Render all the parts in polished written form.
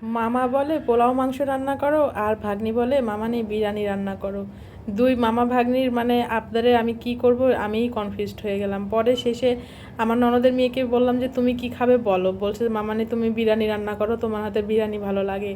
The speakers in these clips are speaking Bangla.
মামা বলে পোলাও মাংস রান্না করো, আর ভাগ্নি বলে মামানি বিরিয়ানি রান্না করো। দুই মামা ভাগ্নির মানে আবদারে আমি কি করব আমিই কনফিউজড হয়ে গেলাম। পরে শেষে আমার ননদের মেয়েকে বললাম যে তুমি কি খাবে বলো, বলছে মামানি তুমি বিরিয়ানি রান্না করো, তোমার হাতে বিরিয়ানি ভালো লাগে।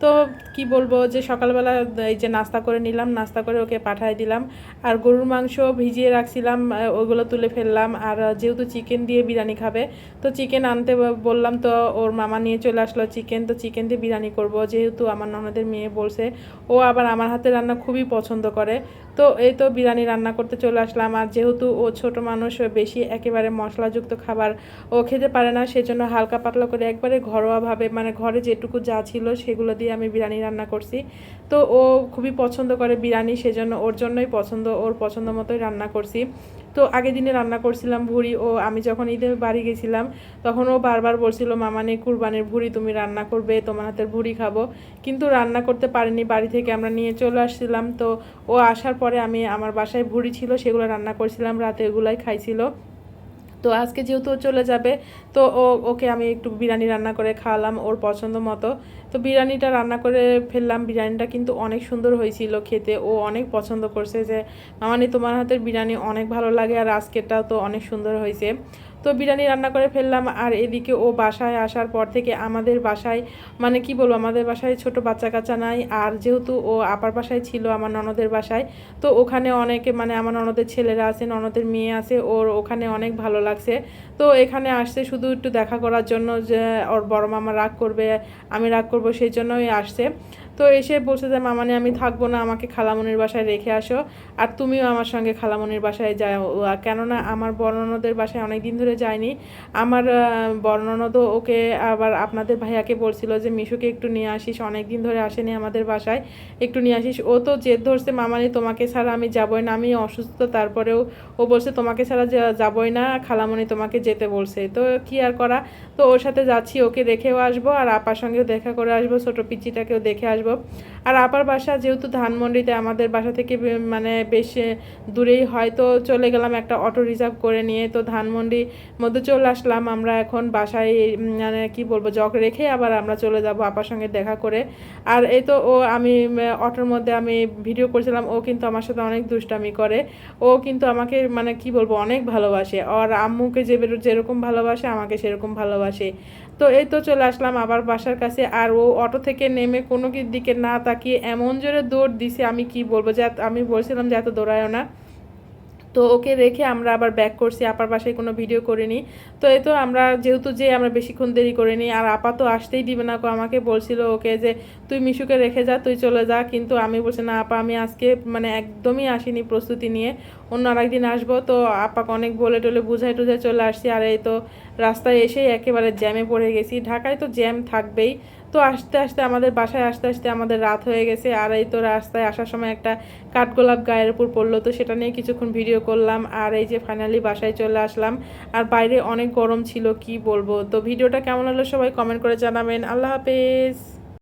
তো কি বলবো, যে সকালবেলা এই যে নাস্তা করে নিলাম, নাস্তা করে ওকে পাঠিয়ে দিলাম। আর গরুর মাংস ভিজিয়ে রাখছিলাম, ওগুলো তুলে ফেললাম। আর যেহেতু চিকেন দিয়ে বিরিয়ানি খাবে, তো চিকেন আনতে বললাম, তো ওর মামা নিয়ে চলে আসলো চিকেন। তো চিকেন দিয়ে বিরিয়ানি করব, যেহেতু আমার ননদের মেয়ে বলছে ও আবার আমার হাতে রান্না খুবই পছন্দ করে। তো এই তো বিরিয়ানি রান্না করতে চলে আসলাম। আর যেহেতু ও ছোট মানুষ, বেশি একেবারে মশলাযুক্ত খাবার ও খেতে পারে না, সেজন্য হালকা পাতলা করে একবারে ঘরোয়াভাবে মানে ঘরে যেটুকু যা ছিল সেগুলো দিয়ে আমি বিরিয়ানি রান্না করছি। তো ও খুবই পছন্দ করে বিরিয়ানি, সেজন্য ওর জন্যই পছন্দ, ওর পছন্দ মতোই রান্না করছি। তো আগের দিনে রান্না করছিলাম ভুড়ি, ও আমি যখন ঈদের বাড়ি গেছিলাম তখন ও বারবার বলছিল মামানি কুরবানির ভুড়ি তুমি রান্না করবে, তোমার হাতের ভুড়ি খাবো। কিন্তু রান্না করতে পারিনি, বাড়ি থেকে আমরা নিয়ে চলে আসছিলাম। তো ও আসার পরে আমি আমার বাসায় ভুড়ি ছিল সেগুলো রান্না করছিলাম, রাতে ওগুলাই খাইছিল। তো আজকে যেহেতু ও চলে যাবে, তো ওকে আমি একটু বিরিয়ানি রান্না করে খাওয়ালাম ওর পছন্দ মতো। তো বিরিয়ানিটা রান্না করে ফেললাম, বিরিয়ানিটা কিন্তু অনেক সুন্দর হয়েছিল খেতে, ও অনেক পছন্দ করছে যে মামানি তোমার হাতের বিরিয়ানি অনেক ভালো লাগে, আর আজকেরটাও তো অনেক সুন্দর হয়েছে। তো বিরিয়ানি রান্না করে ফেললাম। আর এদিকে ও বাসায় আসার পর থেকে আমাদের বাসায় মানে কি বলবো, আমাদের বাসায় ছোট বাচ্চা কাচ্চা নাই। আর যেহেতু ও আপার বাসায় ছিল আমার ননদের বাসায়, তো ওখানে অনেকে মানে আমার ননদের ছেলেরা আছে, ননদের মেয়ে আছে, ওর ওখানে অনেক ভালো লাগছে। তো এখানে আসছে শুধু একটু দেখা করার জন্য, যে ওর বড় মামা রাগ করবে, আমি রাগ করবো, সেই জন্যই আসছে। তো এসে বলছে যে মামানি আমি থাকবো না, আমাকে খালামণির বাসায় রেখে আসো, আর তুমিও আমার সঙ্গে খালামণির বাসায় যাও। কেননা আমার বড় ননদের বাসায় অনেক দিন ধরে যায়নি। আমার বড় ননদও ওকে আবার আপনাদের ভাইয়াকে বলছিল যে মিশুকে একটু নিয়ে আসিস, অনেক দিন ধরে আসেনি আমাদের বাসায়, একটু নিয়ে আসিস। ও তো জেদ ধরছে মামানি তোমাকে ছাড়া আমি যাবই না, আমি অসুস্থ, তারপরেও ও বলছে তোমাকে ছাড়া যাবই না, খালামণি তোমাকে যেতে বলছে। তো কি আর করা, তো ওর সাথে যাচ্ছি, ওকে রেখেও আসবো আর আপার সঙ্গেও দেখা করে আসবো, ছোটো পিচিটাকেও দেখে আসবো। আর আপার বাসা যেহেতু ধানমন্ডিতে, আমাদের বাসা থেকে মানে বেশ দূরেই হয়, তো চলে গেলাম একটা অটো রিজার্ভ করে নিয়ে। তো ধানমন্ডি মধ্যে চলে আসলাম আমরা এখন বাসায়, মানে কি বলবো জগ রেখে আবার আমরা চলে যাব আপার সঙ্গে দেখা করে। আর এই তো ও আমি অটোর মধ্যে আমি ভিডিও করছিলাম, ও কিন্তু আমার সাথে অনেক দুষ্টামি করে। ও কিন্তু আমাকে মানে কি বলবো অনেক ভালোবাসে, আর আম্মুকে যেরকম ভালোবাসে আমাকে সেরকম ভালোবাসে। তো এই তো চলে আসলাম আবার বাসার কাছে। আর ও অটো থেকে নেমে কোনো দিকে না তাকিয়ে এমন জোরে দৌড় দিছে, আমি কি বলবো, যে আমি বলছিলাম যে এত দৌড়ায়ও না। তো ওকে রেখে আমরা আবার ব্যাক করছি, আপার বাসায় কোনো ভিডিও করিনি। তো এই তো আমরা যেহেতু যে আমরা বেশিক্ষণ দেরি করিনি। আর আপা তো আসতেই দিবে না, আমাকে বলছিল ওকে যে তুই মিশুকে রেখে যা, তুই চলে যা। কিন্তু আমি বলছি না আপা, আমি আজকে মানে একদমই আসিনি প্রস্তুতি নিয়ে, অন্য আরেকদিন আসবো। তো আপাকে অনেক বলে টলে বুঝাই টুঝাই চলে আসছি। আর এই তো রাস্তায় এসেই একেবারে জ্যামে পড়ে গেছি, ঢাকায় তো জ্যাম থাকবেই। তো আস্তে আস্তে আমাদের বাসায় আসতে আসতে আমাদের রাত হয়ে গেছে। আর এই তো রাস্তায় আসার সময় একটা কাঠগোলাপ গায়ের উপর পড়লো, তো সেটা নিয়ে কিছুক্ষণ ভিডিও করলাম। আর এই যে ফাইনালি বাসায় চলে আসলাম। আর বাইরে অনেক গরম ছিল, কি বলবো। তো ভিডিওটা কেমন হলো সবাই কমেন্ট করে জানাবেন। আল্লাহ হাফেজ।